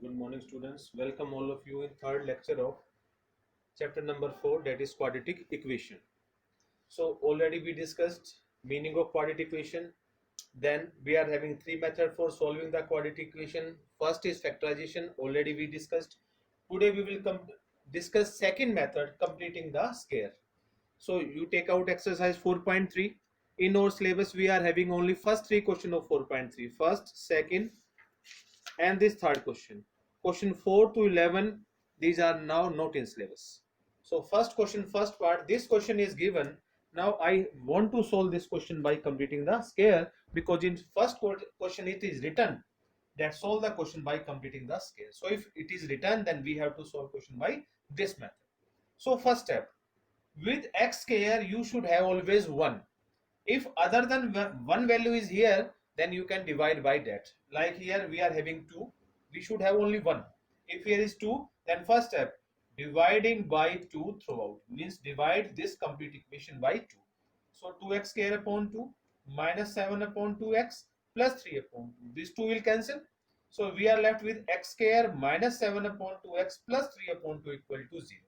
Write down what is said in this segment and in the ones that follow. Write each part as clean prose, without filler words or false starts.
Good morning, students. Welcome all of you in third lecture of chapter number 4, that is quadratic equation. So already we discussed meaning of quadratic equation. Then we are having three methods for solving the quadratic equation. First is factorization. Already we discussed. Today we will discuss second method, completing the square. So you take out exercise 4.3. In our syllabus we are having only first three question of 4.3. First, second, and this third question. Question 4 to 11, these are now not in syllabus. So first question, first part, this question is given. Now I want to solve this question by completing the square, because in first question it is written that solve the question by completing the square. So if it is written, then we have to solve question by this method. So first step, with x square you should have always 1. If other than one value is here, then you can divide by that. Like here we are having 2, we should have only 1. If here is 2, then first step, dividing by 2 throughout, means divide this complete equation by 2. So 2x square upon 2 minus 7 upon 2x plus 3 upon 2. These 2 will cancel. So we are left with x square minus 7 upon 2x plus 3 upon 2 equal to 0.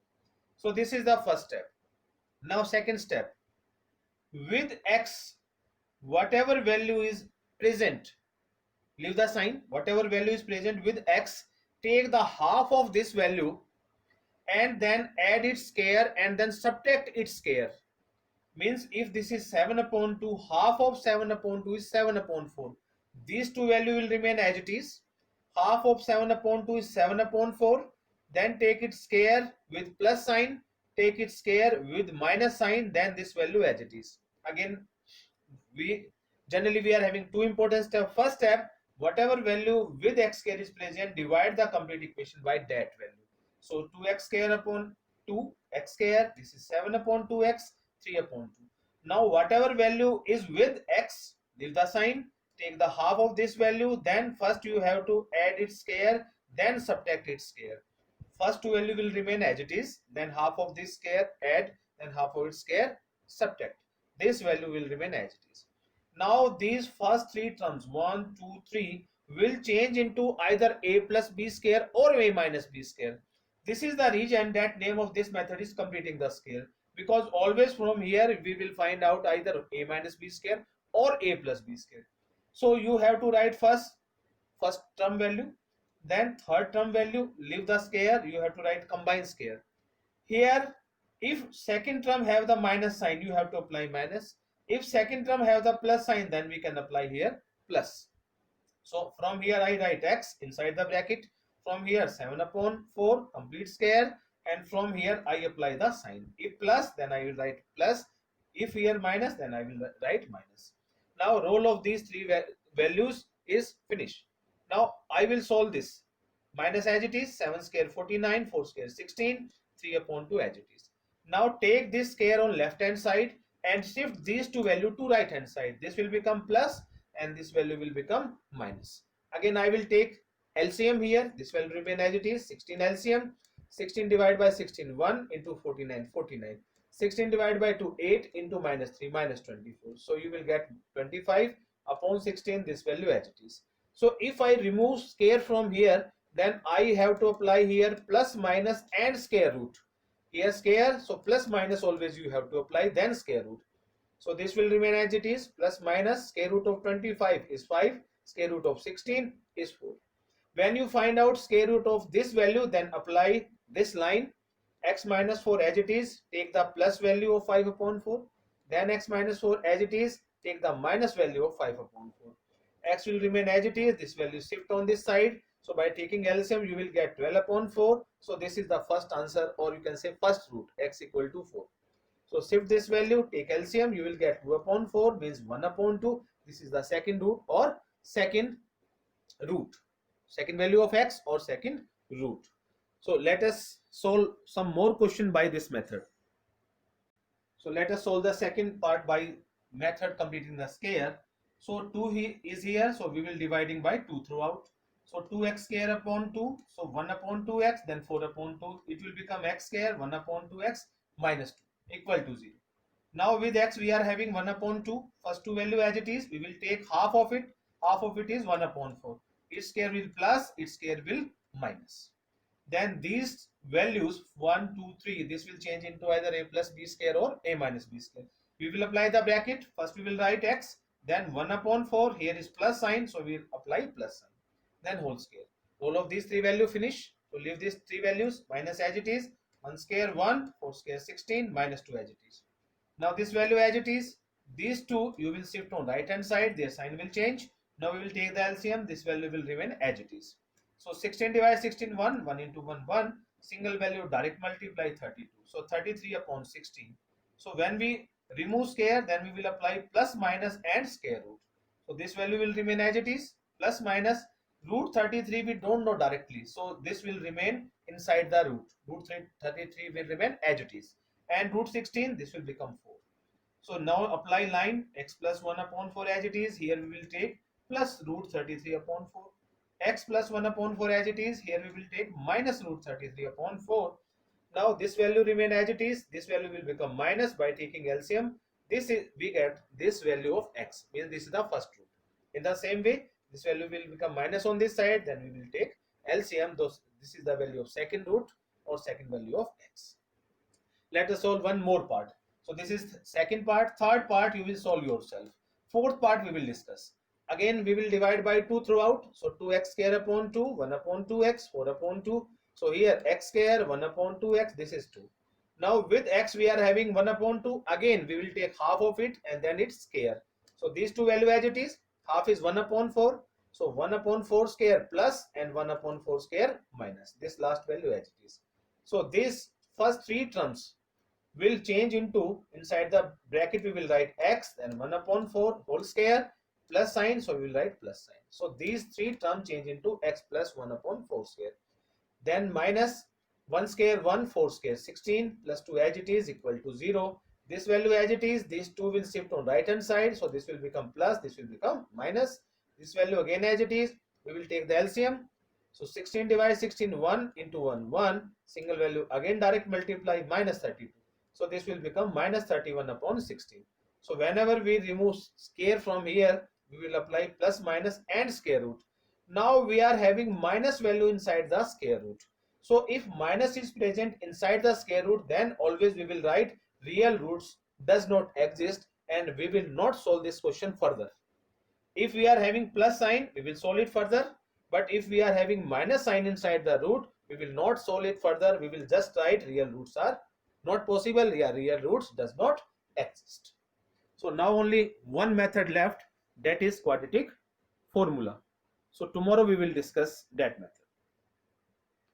So this is the first step. Now second step, with x, whatever value is present, leave the sign, whatever value is present with x, take the half of this value and then add its square and then subtract its square. Means if this is 7 upon 2, half of 7 upon 2 is 7 upon 4. These two value will remain as it is. Half of 7 upon 2 is 7 upon 4. Then take its square with plus sign, take its square with minus sign, then this value as it is. Again, we are having two important steps. First step, whatever value with x square is present, divide the complete equation by that value. So 2x square upon 2 x square, this is 7 upon 2x, 3 upon 2. Now whatever value is with x, leave the sign, take the half of this value, then first you have to add its square, then subtract its square. First two value will remain as it is, then half of this square add, then half of its square subtract. This value will remain as it is. Now these first three terms 1, 2, 3 will change into either a plus b square or a minus b square. This is the reason that name of this method is completing the square, because always from here we will find out either a minus b square or a plus b square. So you have to write first term value, then third term value, leave the square, you have to write combined square. Here if second term have the minus sign, you have to apply minus. If second term have the plus sign, then we can apply here plus. So from here I write x inside the bracket, from here 7 upon 4 complete square, and from here I apply the sign. If plus, then I will write plus. If here minus, then I will write minus. Now roll of these three values is finished. Now I will solve this. Minus as it is, 7 square 49, 4 square 16, 3 upon 2 as it is. Now take this square on left hand side and shift these two value to right hand side. This will become plus and this value will become minus. Again I will take LCM here. This will remain as it is, 16 LCM. 16 divided by 16, 1 into 49, 49. 16 divided by 2, 8 into minus 3, minus 24. So you will get 25 upon 16, this value as it is. So if I remove square from here, then I have to apply here plus, minus and square root. Here square, so plus minus always you have to apply, then square root. So this will remain as it is, plus minus square root of 25 is 5, square root of 16 is 4. When you find out square root of this value, then apply this line, x minus 4 as it is, take the plus value of 5 upon 4, then x minus 4 as it is, take the minus value of 5 upon 4. X will remain as it is, this value shift on this side. So by taking LCM, you will get 12 upon 4. So this is the first answer, or you can say first root, x equal to 4. So shift this value, take LCM, you will get 2 upon 4, means 1 upon 2. This is the second root or second root, second value of x or second root. So let us solve some more question by this method. So let us solve the second part by method completing the square. So 2 is here, so we will dividing by 2 throughout. So 2x square upon 2, so 1 upon 2x, then 4 upon 2, it will become x square 1 upon 2x minus 2 equal to 0. Now with x we are having 1 upon 2, first two value as it is, we will take half of it is 1 upon 4. Its square will plus, its square will minus. Then these values 1, 2, 3, this will change into either a plus b square or a minus b square. We will apply the bracket. First we will write x, then 1 upon 4, here is plus sign, so we will apply plus sign, then whole square. All of these three values finish. So leave these three values minus as it is. 1 square 1, 4 square 16, minus 2 as it is. Now this value as it is, these two you will shift on right hand side, their sign will change. Now we will take the LCM, this value will remain as it is. So 16 divided 16, 1, 1 into 1, 1, single value direct multiply 32. So 33 upon 16. So when we remove square, then we will apply plus minus and square root. So this value will remain as it is, plus minus root 33 we don't know directly. So this will remain inside the root. Root 33 will remain as it is. And root 16, this will become 4. So now apply line x plus 1 upon 4 as it is. Here we will take plus root 33 upon 4. X plus 1 upon 4 as it is. Here we will take minus root 33 upon 4. Now this value remain as it is. This value will become minus by taking LCM. This is, we get this value of x, means this is the first root. In the same way, this value will become minus on this side, then we will take LCM. This is the value of second root or second value of x. Let us solve one more part. So this is second part. Third part you will solve yourself. Fourth part we will discuss. Again we will divide by 2 throughout. So 2x square upon 2, 1 upon 2x, 4 upon 2. So here x square 1 upon 2x, this is 2. Now with x we are having 1 upon 2. Again we will take half of it and then it's square. So these two value as it is. Half is 1 upon 4. So 1 upon 4 square plus and 1 upon 4 square minus. This last value as it is. So these first three terms will change into, inside the bracket we will write x, then 1 upon 4 whole square plus sign, so we will write plus sign. So these three terms change into x plus 1 upon 4 square. Then minus 1 square 1, 4 square 16 plus 2 as it is equal to 0. This value as it is, these two will shift on right hand side, so this will become plus, this will become minus. This value again as it is, we will take the LCM. So 16 divided 16, 1 into 1, 1, single value again direct multiply minus 32. So this will become minus 31 upon 16. So whenever we remove square from here, we will apply plus minus and square root. Now we are having minus value inside the square root. So if minus is present inside the square root, then always we will write real roots does not exist and we will not solve this question further. If we are having plus sign, we will solve it further. But if we are having minus sign inside the root, we will not solve it further. We will just write real roots are not possible. Yeah, real roots does not exist. So now only one method left, that is quadratic formula. So tomorrow we will discuss that method.